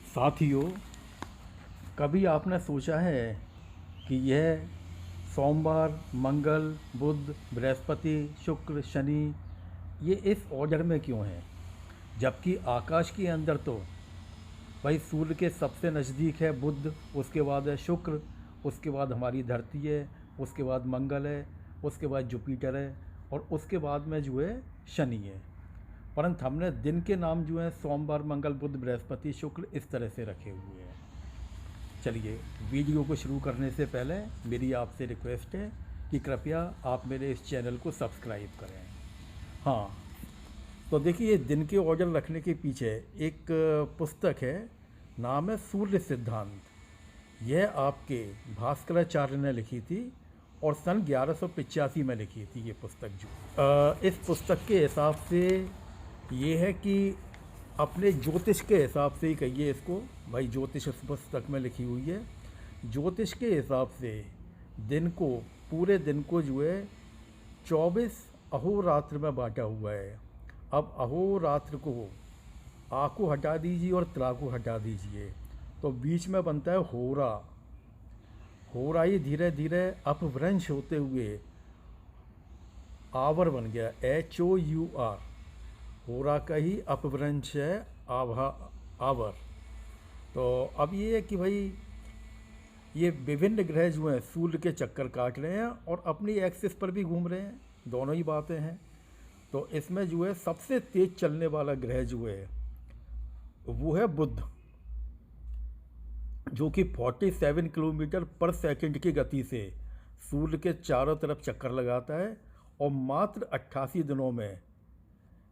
साथियों, कभी आपने सोचा है कि यह सोमवार, मंगल, बुध, बृहस्पति, शुक्र, शनि ये इस ऑर्डर में क्यों हैं? जबकि आकाश के अंदर तो भाई सूर्य के सबसे नज़दीक है बुध, उसके बाद है शुक्र, उसके बाद हमारी धरती है, उसके बाद मंगल है, उसके बाद जुपिटर है और उसके बाद में जो है शनि है। परंतु हमने दिन के नाम जो हैं सोमवार, मंगल, बुध, बृहस्पति, शुक्र इस तरह से रखे हुए हैं। चलिए, वीडियो को शुरू करने से पहले मेरी आपसे रिक्वेस्ट है कि कृपया आप मेरे इस चैनल को सब्सक्राइब करें। हाँ, तो देखिए, दिन के ऑर्डर रखने के पीछे एक पुस्तक है, नाम है सूर्य सिद्धांत। यह आपके भास्कराचार्य ने लिखी थी और सन 1185 में लिखी थी ये पुस्तक। जो इस पुस्तक के हिसाब से ये है कि अपने ज्योतिष के हिसाब से ही कहिए इसको, भाई ज्योतिष इस पुस्तक में लिखी हुई है। ज्योतिष के हिसाब से दिन को, पूरे दिन को जो है 24 अहोरात्र में बांटा हुआ है। अब अहोरात्र को आ को हटा दीजिए और त्रा को हटा दीजिए तो बीच में बनता है होरा। होरा ही धीरे धीरे अपभ्रंश होते हुए आवर बन गया, HOUR। होरा का ही अपभ्रंश है आवर। तो अब ये है कि भाई ये विभिन्न ग्रह जो हैं सूर्य के चक्कर काट रहे हैं और अपनी एक्सिस पर भी घूम रहे हैं, दोनों ही बातें हैं। तो इसमें जो है सबसे तेज चलने वाला ग्रह जो है वो है बुध, जो कि 47 किलोमीटर पर सेकंड की गति से सूर्य के चारों तरफ चक्कर लगाता है और मात्र 88 दिनों में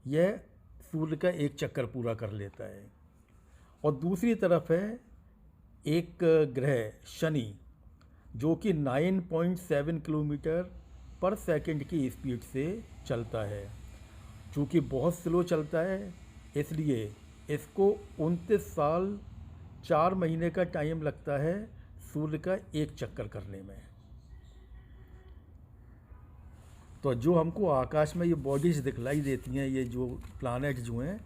यह सूर्य का एक चक्कर पूरा कर लेता है। और दूसरी तरफ है एक ग्रह शनि, जो कि 9.7 किलोमीटर पर सेकंड की स्पीड से चलता है। चूँकि बहुत स्लो चलता है इसलिए इसको 29 साल 4 महीने का टाइम लगता है सूर्य का एक चक्कर करने में। तो जो हमको आकाश में ये बॉडीज़ दिखलाई देती हैं, ये जो प्लैनेट जो हैं,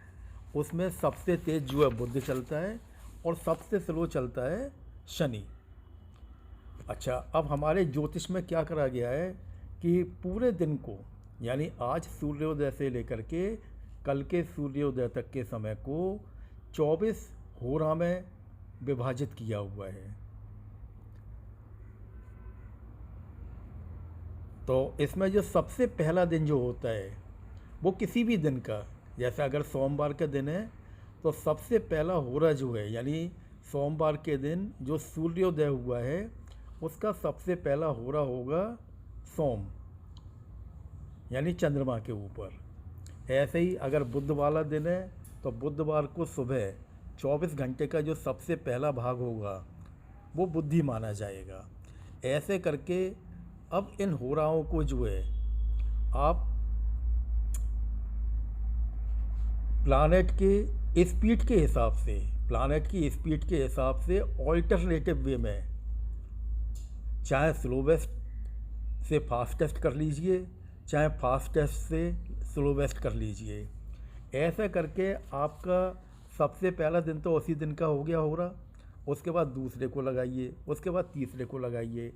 उसमें सबसे तेज़ जो है बुध चलता है और सबसे स्लो चलता है शनि। अच्छा, अब हमारे ज्योतिष में क्या करा गया है कि पूरे दिन को, यानी आज सूर्योदय से लेकर के कल के सूर्योदय तक के समय को 24 होरा में विभाजित किया हुआ है। तो इसमें जो सबसे पहला दिन जो होता है वो किसी भी दिन का, जैसे अगर सोमवार का दिन है तो सबसे पहला होरा जो है, यानी सोमवार के दिन जो सूर्योदय हुआ है उसका सबसे पहला होरा होगा सोम, यानी चंद्रमा के ऊपर। ऐसे ही अगर बुध वाला दिन है तो बुधवार को सुबह 24 घंटे का जो सबसे पहला भाग होगा वो बुद्धि माना जाएगा। ऐसे करके अब इन होराओं को जो है आप प्लानेट के स्पीड के हिसाब से, प्लानेट की स्पीड के हिसाब से ऑल्टरनेटिव वे में, चाहे स्लोवेस्ट से फास्टेस्ट कर लीजिए, चाहे फास्टेस्ट से स्लोवेस्ट कर लीजिए। ऐसा करके आपका सबसे पहला दिन तो उसी दिन का हो गया होरा, उसके बाद दूसरे को लगाइए, उसके बाद तीसरे को लगाइए।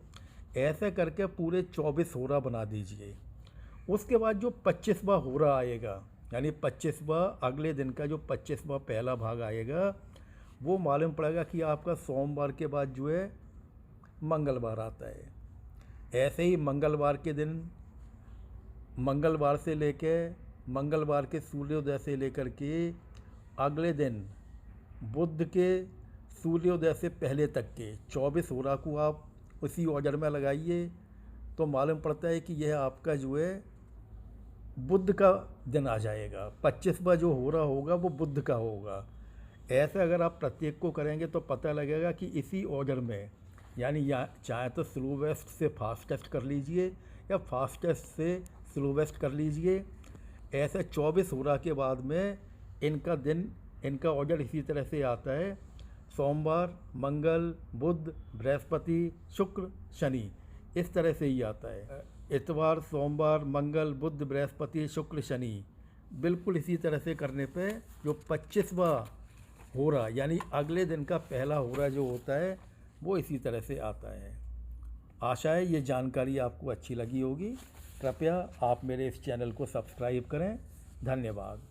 ऐसे करके पूरे 24 होरा बना दीजिए। उसके बाद जो 25वां होरा आएगा, यानी 25वां अगले दिन का जो 25वां पहला भाग आएगा, वो मालूम पड़ेगा कि आपका सोमवार के बाद जो है मंगलवार आता है। ऐसे ही मंगलवार के दिन, मंगलवार से लेके मंगलवार के सूर्योदय से लेकर के अगले दिन बुध के सूर्योदय से पहले तक के 24 होरा को आप उसी ऑर्डर में लगाइए तो मालूम पड़ता है कि यह आपका जो है बुध का दिन आ जाएगा। 25वां जो होरा होगा वो बुध का होगा। ऐसे अगर आप प्रत्येक को करेंगे तो पता लगेगा कि इसी ऑर्डर में, यानी या चाहे तो स्लोवेस्ट से फास्टेस्ट कर लीजिए या फास्टेस्ट से स्लोवेस्ट कर लीजिए। ऐसे 24 होरा के बाद में इनका दिन, इनका ऑर्डर इसी तरह से आता है, सोमवार, मंगल, बुध, बृहस्पति, शुक्र, शनि, इस तरह से ही आता है। इतवार, सोमवार, मंगल, बुध, बृहस्पति, शुक्र, शनि, बिल्कुल इसी तरह से करने पे जो 25वां हो रहा यानी अगले दिन का पहला हो रहा जो होता है वो इसी तरह से आता है। आशा है ये जानकारी आपको अच्छी लगी होगी। कृपया आप मेरे इस चैनल को सब्सक्राइब करें। धन्यवाद।